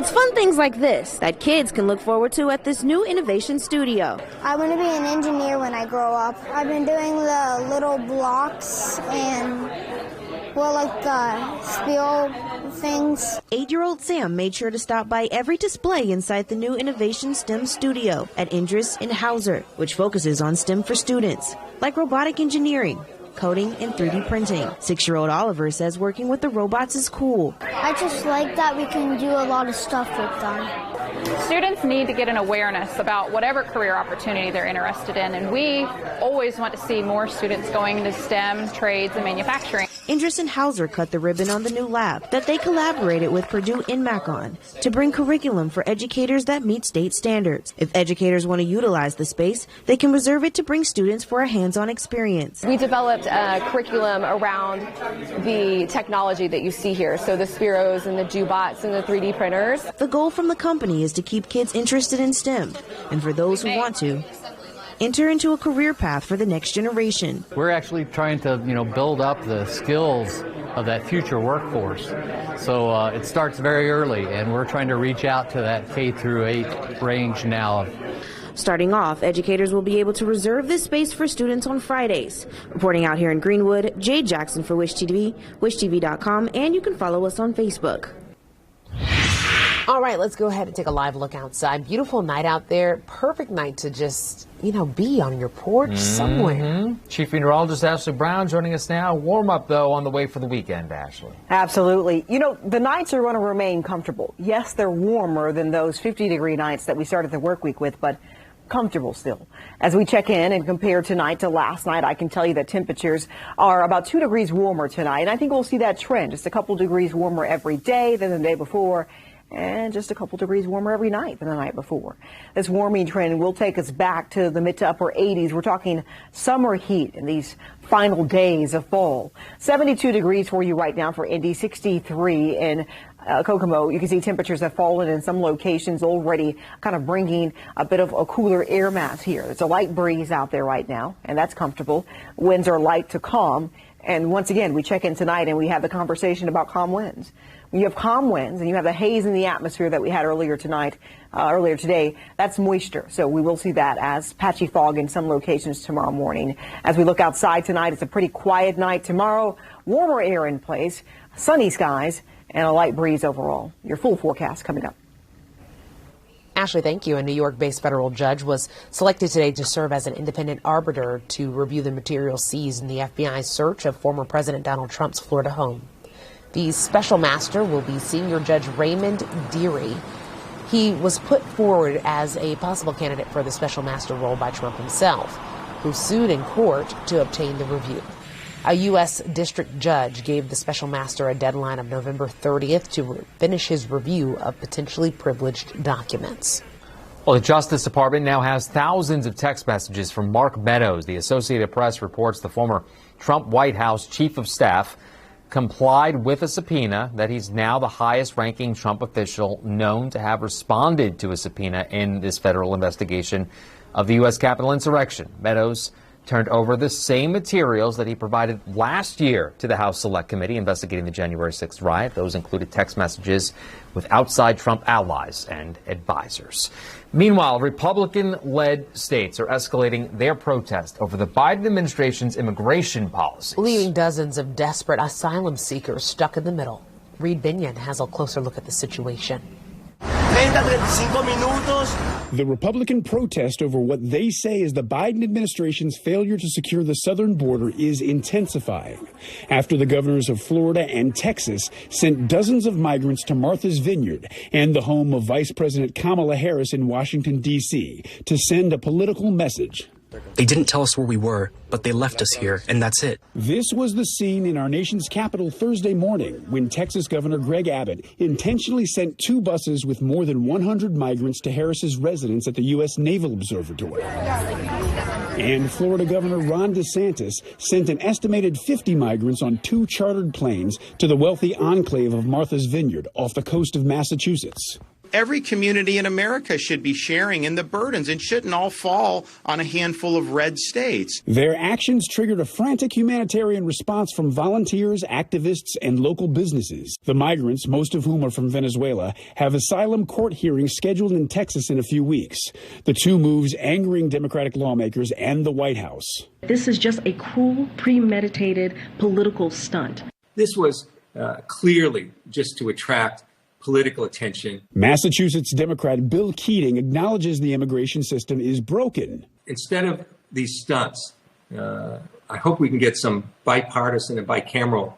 It's fun things like this that kids can look forward to at this new innovation studio. I want to be an engineer when I grow up. I've been doing the little blocks and, well, like the spill things. 8-year-old Sam made sure to stop by every display inside the new Innovation STEM studio at Indris in Hauser, which focuses on STEM for students, like robotic engineering, coding, and 3D printing. 6-year-old Oliver says working with the robots is cool. I just like that we can do a lot of stuff with them. Students need to get an awareness about whatever career opportunity they're interested in, and we always want to see more students going into STEM, trades, and manufacturing. Indris and Hauser cut the ribbon on the new lab that they collaborated with Purdue InMac on to bring curriculum for educators that meet state standards. If educators want to utilize the space, they can reserve it to bring students for a hands-on experience. We developed a curriculum around the technology that you see here, so the Spiros and the Jubots and the 3D printers. The goal from the company is to keep kids interested in STEM, and for those who want to, enter into a career path for the next generation. We're actually trying to, build up the skills of that future workforce. So it starts very early, and we're trying to reach out to that K through 8 range now. Starting off, educators will be able to reserve this space for students on Fridays. Reporting out here in Greenwood, Jade Jackson for Wish TV, wishtv.com, and you can follow us on Facebook. All right, let's go ahead and take a live look outside. Beautiful night out there. Perfect night to just, be on your porch somewhere. Chief Meteorologist Ashley Brown joining us now. Warm up, though, on the way for the weekend, Ashley. Absolutely. The nights are going to remain comfortable. Yes, they're warmer than those 50-degree nights that we started the work week with, but comfortable still. As we check in and compare tonight to last night, I can tell you that temperatures are about 2 degrees warmer tonight. And I think we'll see that trend, just a couple degrees warmer every day than the day before, and just a couple degrees warmer every night than the night before. This warming trend will take us back to the mid to upper 80s. We're talking summer heat in these final days of fall. 72 degrees for you right now for Indy, 63 in Kokomo. You can see temperatures have fallen in some locations already, kind of bringing a bit of a cooler air mass here. There's a light breeze out there right now, and that's comfortable. Winds are light to calm. And once again, we check in tonight and we have the conversation about calm winds. When you have calm winds and you have the haze in the atmosphere that we had earlier today, that's moisture. So we will see that as patchy fog in some locations tomorrow morning. As we look outside tonight, it's a pretty quiet night tomorrow. Warmer air in place, sunny skies, and a light breeze overall. Your full forecast coming up. Ashley, thank you. A New York-based federal judge was selected today to serve as an independent arbiter to review the material seized in the FBI's search of former President Donald Trump's Florida home. The special master will be Senior Judge Raymond Dearie. He was put forward as a possible candidate for the special master role by Trump himself, who sued in court to obtain the review. A U.S. district judge gave the special master a deadline of November 30th to finish his review of potentially privileged documents. Well, the Justice Department now has thousands of text messages from Mark Meadows. The Associated Press reports the former Trump White House chief of staff complied with a subpoena, that he's now the highest-ranking Trump official known to have responded to a subpoena in this federal investigation of the U.S. Capitol insurrection. Meadows turned over the same materials that he provided last year to the House Select Committee investigating the January 6th riot. Those included text messages with outside Trump allies and advisors. Meanwhile, Republican-led states are escalating their protest over the Biden administration's immigration policies, leaving dozens of desperate asylum seekers stuck in the middle. Reed Binion has a closer look at the situation. The Republican protest over what they say is the Biden administration's failure to secure the southern border is intensifying after the governors of Florida and Texas sent dozens of migrants to Martha's Vineyard and the home of Vice President Kamala Harris in Washington, D.C., to send a political message. They didn't tell us where we were, but they left us here, and that's it. This was the scene in our nation's capital Thursday morning when Texas Governor Greg Abbott intentionally sent 2 buses with more than 100 migrants to Harris's residence at the U.S. Naval Observatory. And Florida Governor Ron DeSantis sent an estimated 50 migrants on 2 chartered planes to the wealthy enclave of Martha's Vineyard off the coast of Massachusetts. every community in America should be sharing in the burdens and shouldn't all fall on a handful of red states. Their actions triggered a frantic humanitarian response from volunteers, activists, and local businesses. The migrants, most of whom are from Venezuela, have asylum court hearings scheduled in Texas in a few weeks. The two moves angering Democratic lawmakers and the White House. This is just a cruel, premeditated political stunt. This was clearly just to attract political attention. Massachusetts Democrat Bill Keating acknowledges the immigration system is broken. Instead of these stunts, I hope we can get some bipartisan and bicameral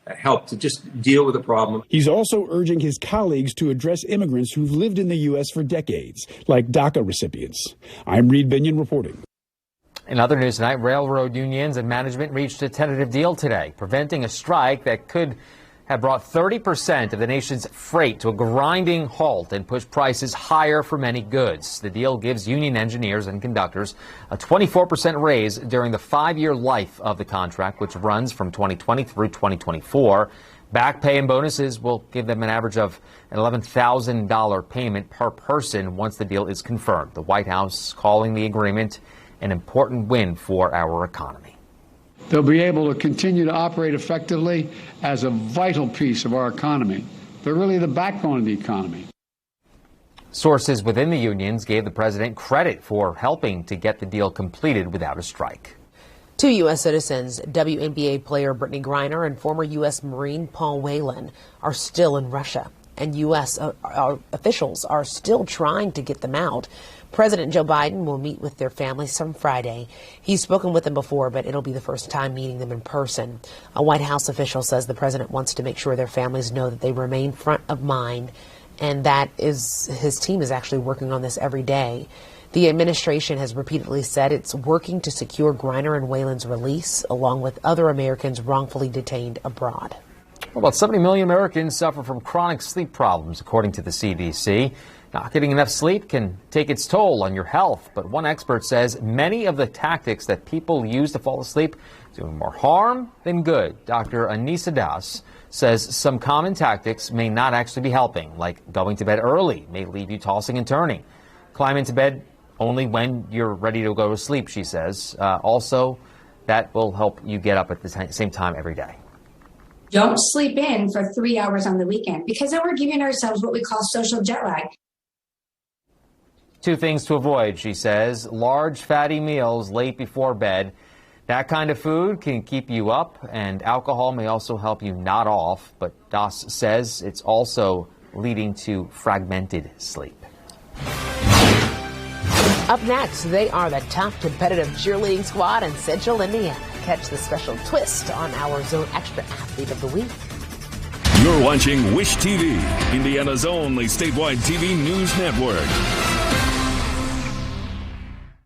help to just deal with the problem. He's also urging his colleagues to address immigrants who've lived in the U.S. for decades, like DACA recipients. I'm Reed Binion reporting. In other news tonight, railroad unions and management reached a tentative deal today, preventing a strike that could have brought 30% of the nation's freight to a grinding halt and pushed prices higher for many goods. The deal gives union engineers and conductors a 24% raise during the 5-year life of the contract, which runs from 2020 through 2024. Back pay and bonuses will give them an average of an $11,000 payment per person once the deal is confirmed. The White House calling the agreement an important win for our economy. They'll be able to continue to operate effectively as a vital piece of our economy. They're really the backbone of the economy. Sources within the unions gave the president credit for helping to get the deal completed without a strike. 2 U.S. citizens, WNBA player Brittany Griner and former U.S. Marine Paul Whelan, are still in Russia, and U.S. officials are still trying to get them out. President Joe Biden will meet with their families on Friday. He's spoken with them before, but it'll be the first time meeting them in person. A White House official says the president wants to make sure their families know that they remain front of mind, and that is his team is actually working on this every day. The administration has repeatedly said it's working to secure Griner and Whelan's release, along with other Americans wrongfully detained abroad. Well, about 70 million Americans suffer from chronic sleep problems, according to the CDC. Not getting enough sleep can take its toll on your health, but one expert says many of the tactics that people use to fall asleep are doing more harm than good. Dr. Anissa Das says some common tactics may not actually be helping, like going to bed early may leave you tossing and turning. Climb into bed only when you're ready to go to sleep, she says. Also, that will help you get up at the same time every day. Don't sleep in for 3 hours on the weekend, because then we're giving ourselves what we call social jet lag. 2 things to avoid, she says. Large fatty meals late before bed. That kind of food can keep you up, and alcohol may also help you nod off. But Das says it's also leading to fragmented sleep. Up next, they are the top competitive cheerleading squad in Central Indiana. Catch the special twist on our Zone Extra Athlete of the Week. You're watching Wish TV, Indiana's only statewide TV news network.